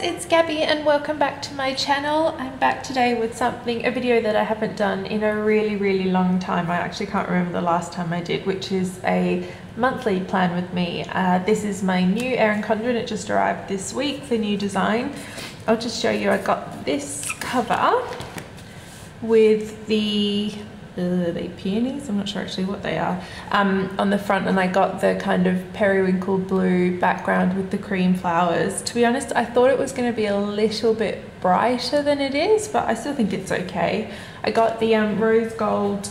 it's Gabby and welcome back to my channel. I'm back today with a video that I haven't done in a really long time. I actually can't remember the last time I did, which is a monthly plan with me. This is my new Erin Condren. It just arrived this week, the new design. I'll just show you. I got this cover with the peonies, I'm not sure actually what they are, on the front, and I got the kind of periwinkle blue background with the cream flowers. To be honest, I thought it was going to be a little bit brighter than it is, but I still think it's okay. I got the rose gold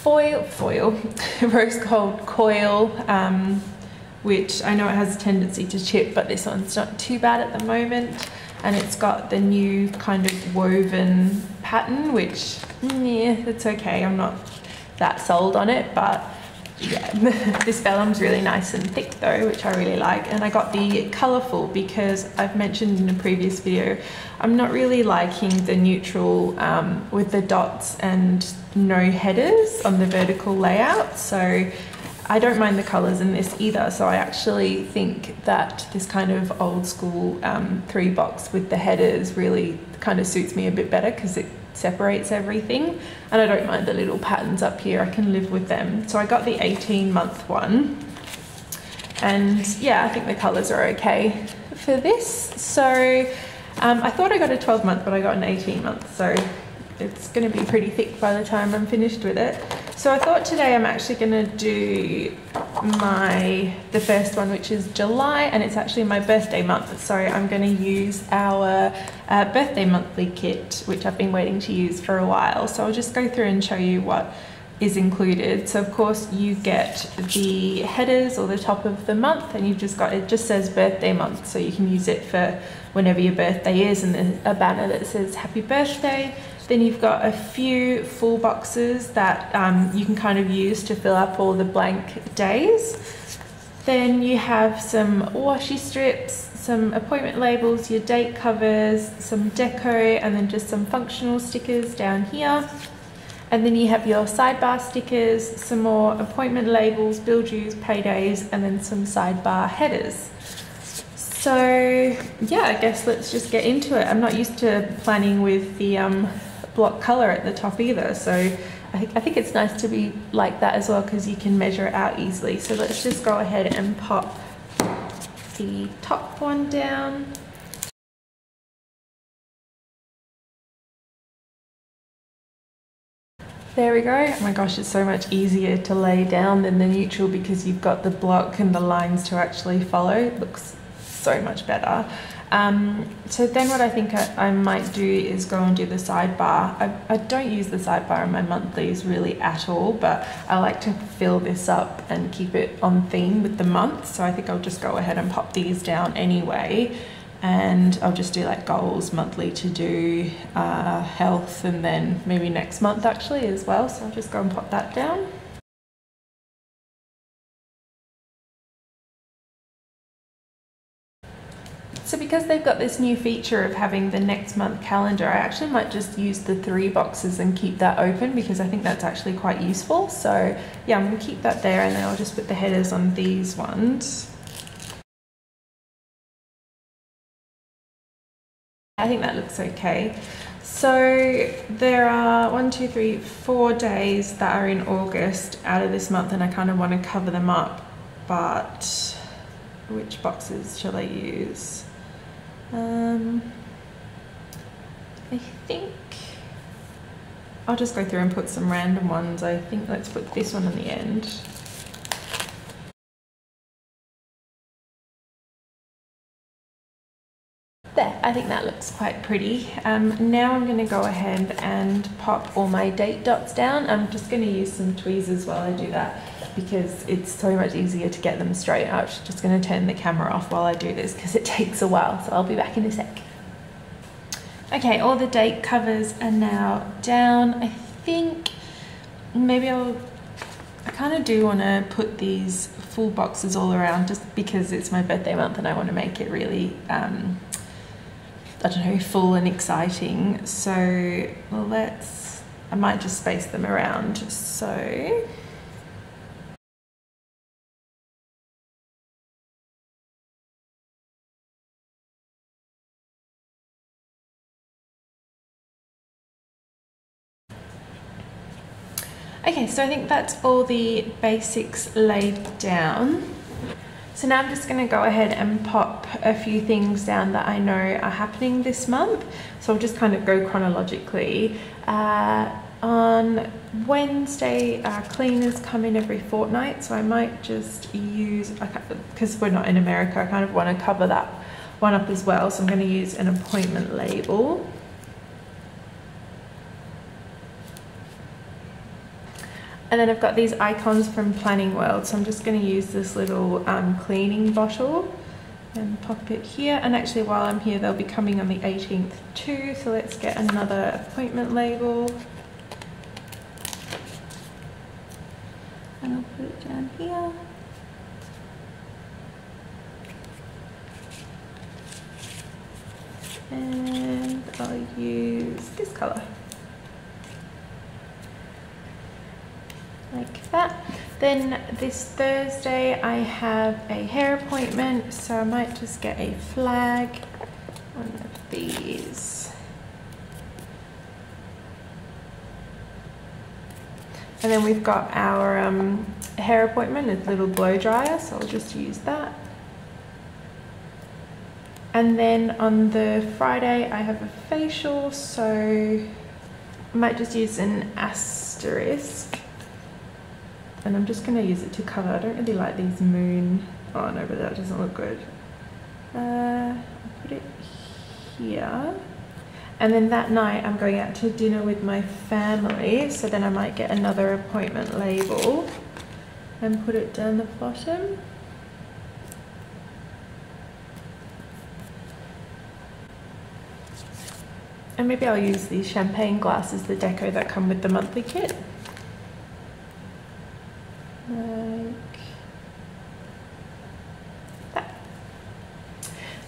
rose gold coil, which I know it has a tendency to chip, but this one's not too bad at the moment. And it's got the new kind of woven pattern, which, yeah, it's okay. I'm not that sold on it, but yeah. This vellum's really nice and thick though, which I really like. And I got the colourful because I've mentioned in a previous video, I'm not really liking the neutral with the dots and no headers on the vertical layout. So I don't mind the colours in this either, so I actually think that this kind of old school 3-box with the headers really kind of suits me a bit better because it separates everything, and I don't mind the little patterns up here. I can live with them. So I got the 18-month one, and yeah, I think the colours are okay for this. So I thought I got a 12-month, but I got an 18-month, so it's going to be pretty thick by the time I'm finished with it. So I thought today I'm actually going to do the first one, which is July, and it's actually my birthday month. So I'm going to use our birthday monthly kit, which I've been waiting to use for a while. So I'll just go through and show you what is included. So of course you get the headers or the top of the month, and you've just got, it just says birthday month, so you can use it for whenever your birthday is, and then a banner that says happy birthday. Then you've got a few full boxes that you can kind of use to fill up all the blank days. Then you have some washi strips, some appointment labels, your date covers, some deco, and then just some functional stickers down here. And then you have your sidebar stickers, some more appointment labels, bill dues, paydays, and then some sidebar headers. So yeah, I guess let's just get into it. I'm not used to planning with the block color at the top either, so I think it's nice to be like that as well, because you can measure it out easily. So let's just go ahead and pop the top one down. There we go. Oh my gosh, it's so much easier to lay down than the neutral because you've got the block and the lines to actually follow. It looks so much better. So then what I think I might do is go and do the sidebar. I don't use the sidebar in my monthlies really at all, but I like to fill this up and keep it on theme with the month. So I think I'll just go ahead and pop these down anyway. And I'll just do like goals monthly to do, health, and then maybe next month actually as well. So I'll just go and pop that down. So because they've got this new feature of having the next month calendar, I actually might just use the 3 boxes and keep that open, because I think that's actually quite useful. So yeah, I'm going to keep that there, and then I'll just put the headers on these ones. I think that looks okay. So there are 4 days that are in August out of this month, and I kind of want to cover them up, but which boxes shall I use? I think I'll just go through and put some random ones. I think let's put this one on the end. There, I think that looks quite pretty. Now I'm going to go ahead and pop all my date dots down. I'm just going to use some tweezers while I do that, because it's so much easier to get them straight. I'm just going to turn the camera off while I do this because it takes a while, so I'll be back in a sec. Okay, all the date covers are now down. I think maybe I kind of do want to put these full boxes all around, just because it's my birthday month and I want to make it really I don't know, full and exciting. So I might just space them around. So Okay, so I think that's all the basics laid down. So now I'm just going to go ahead and pop a few things down that I know are happening this month. So I'll just kind of go chronologically. On Wednesday, cleaners come in every fortnight, so I might just use, because we're not in America, I kind of want to cover that one up as well. So I'm going to use an appointment label. And then I've got these icons from Planning World, so I'm just going to use this little cleaning bottle and pop it here. And actually while I'm here, they'll be coming on the 18th too, so let's get another appointment label. And I'll put it down here. And I'll use this colour. Like that. Then this Thursday I have a hair appointment, so I might just get a flag, one of these. And then we've got our hair appointment, a little blow dryer, so I'll just use that. And then on the Friday I have a facial, so I might just use an asterisk. And I'm just going to use it to cover. I don't really like these moon. Oh no, but that doesn't look good. I'll put it here. And then that night I'm going out to dinner with my family, so then I might get another appointment label and put it down the bottom. And maybe I'll use these champagne glasses, the deco that come with the monthly kit. Like that.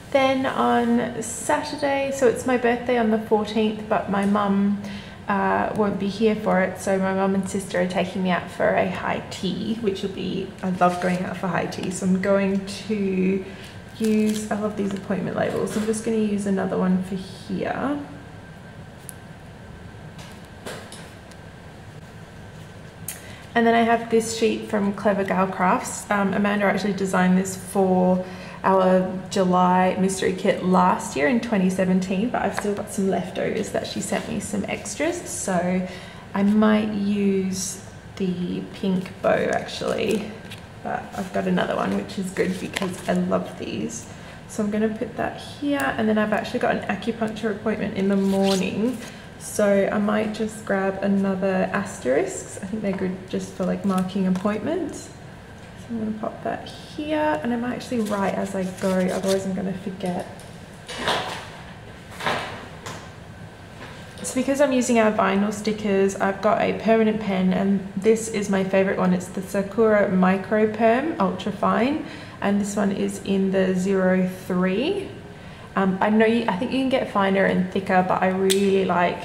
Then on Saturday, so it's my birthday on the 14th, but my mum won't be here for it, so my mum and sister are taking me out for a high tea, which will be, I love going out for high tea, so I'm going to use, I love these appointment labels, so I'm just going to use another one for here. And then I have this sheet from Clever Gal Crafts. Amanda actually designed this for our July mystery kit last year in 2017, but I've still got some leftovers that she sent me, some extras. So I might use the pink bow actually, but I've got another one, which is good because I love these. So I'm gonna put that here, and then I've actually got an acupuncture appointment in the morning. So I might just grab another asterisk. I think they're good just for like marking appointments. So I'm going to pop that here, and I might actually write as I go, otherwise I'm going to forget. So because I'm using our vinyl stickers, I've got a permanent pen, and this is my favorite one. It's the Sakura Micro Perm Ultra Fine, and this one is in the 03. I think you can get finer and thicker, but I really like,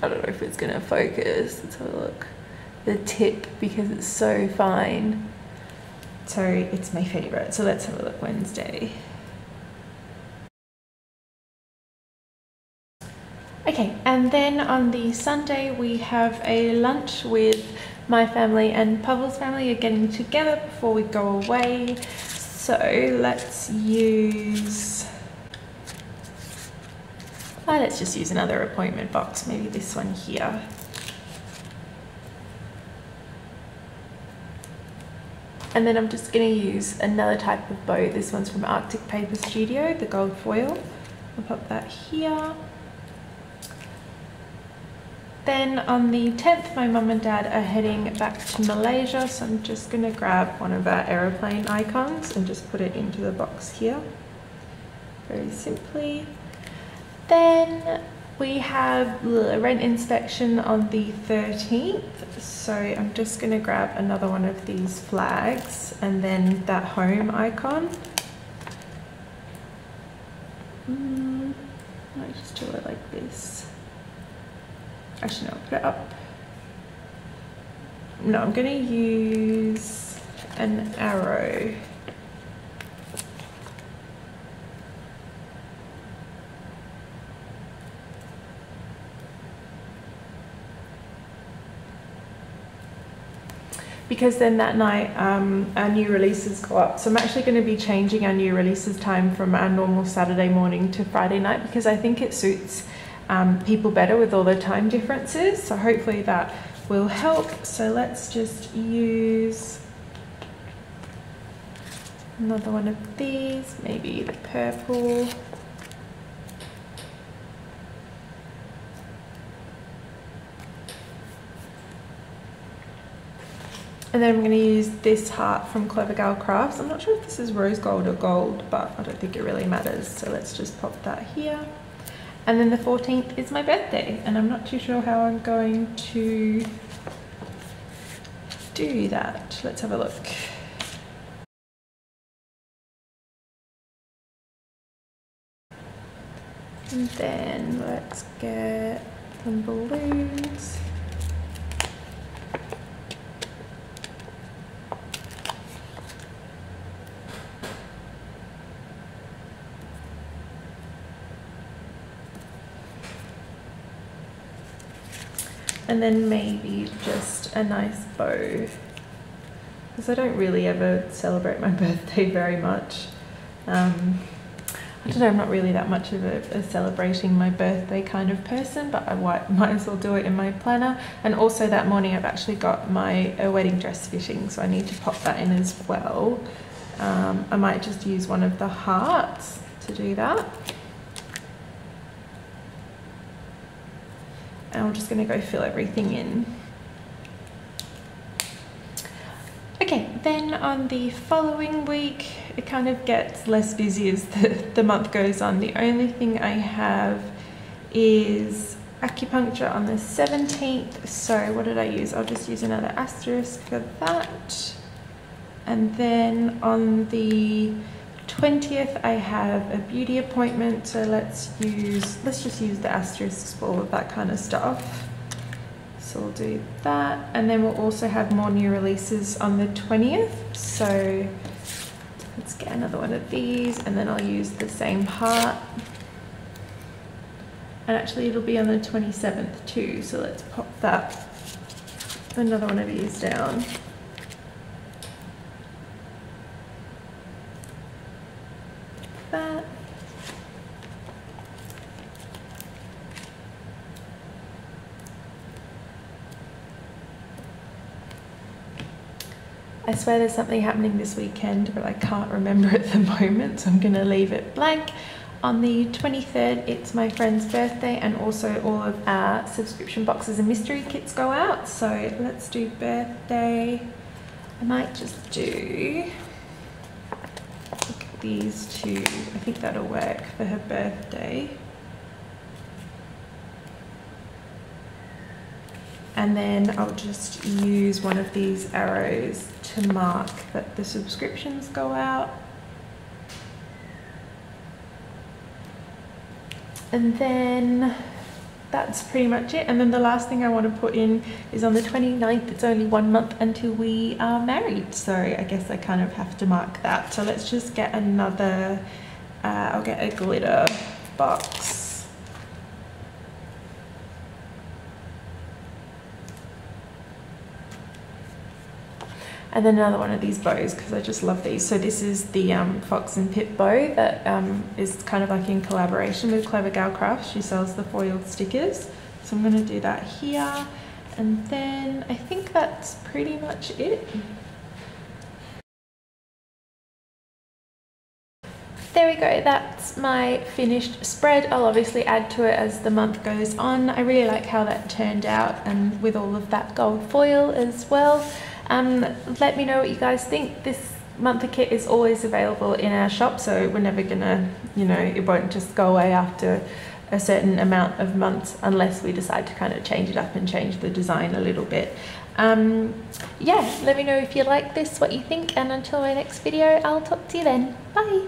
I don't know if it's gonna focus, let's have a look, the tip, because it's so fine. So it's my favorite. So let's have a look. Wednesday. Okay, and then on the Sunday we have a lunch with my family and Pavel's family are getting together before we go away. So let's use, let's just use another appointment box, maybe this one here. And then I'm just going to use another type of bow. This one's from Arctic Paper Studio, the gold foil. I'll pop that here. Then on the 10th, my mum and dad are heading back to Malaysia, so I'm just going to grab one of our aeroplane icons and just put it into the box here, very simply. Then we have a rent inspection on the 13th, so I'm just going to grab another one of these flags and then that home icon. I'll just do it like this. Actually, no, I'll put it up. No, I'm going to use an arrow. because then that night our new releases go up. So I'm actually going to be changing our new releases time from our normal Saturday morning to Friday night, because I think it suits people better with all the time differences. So hopefully that will help. So let's just use another one of these, maybe the purple. And then I'm going to use this heart from Clever Gal Crafts. I'm not sure if this is rose gold or gold, but I don't think it really matters. So let's just pop that here. And then the 14th is my birthday, and I'm not too sure how I'm going to do that. Let's have a look. And then let's get some balloons. And then maybe just a nice bow, because I don't really ever celebrate my birthday very much. I don't know, I'm not really that much of a celebrating my birthday kind of person, but I might as well do it in my planner. And also that morning I've actually got my wedding dress fitting, so I need to pop that in as well. I might just use one of the hearts to do that. And I'm just going to go fill everything in. Okay, then on the following week, it kind of gets less busy as the month goes on. The only thing I have is acupuncture on the 17th. So what did I use? I'll just use another asterisk for that. And then on the 20th I have a beauty appointment, so let's just use the asterisks for all of that kind of stuff. So we'll do that, and then we'll also have more new releases on the 20th. So let's get another one of these, and then I'll use the same heart. And actually it'll be on the 27th too, so let's pop that, another one of these down. That. I swear there's something happening this weekend, but I can't remember at the moment, so I'm going to leave it blank. On the 23rd, it's my friend's birthday, and also all of our subscription boxes and mystery kits go out. So let's do birthday. I might just do these two. I think that'll work for her birthday. And then I'll just use one of these arrows to mark that the subscriptions go out. And then that's pretty much it. And then the last thing I want to put in is on the 29th. It's only 1 month until we are married, so I guess I kind of have to mark that. So let's just get another, I'll get a glitter box. And then another one of these bows, because I just love these. So this is the Fox and Pip bow that is kind of like in collaboration with Clever Gal Crafts. She sells the foiled stickers. So I'm going to do that here. And then I think that's pretty much it. There we go, that's my finished spread. I'll obviously add to it as the month goes on. I really like how that turned out, and with all of that gold foil as well. Let me know what you guys think. This monthly kit is always available in our shop, so we're never gonna, it won't just go away after a certain amount of months unless we decide to kind of change it up and change the design a little bit. Yeah, let me know if you like this, what you think, and until my next video, I'll talk to you then. Bye!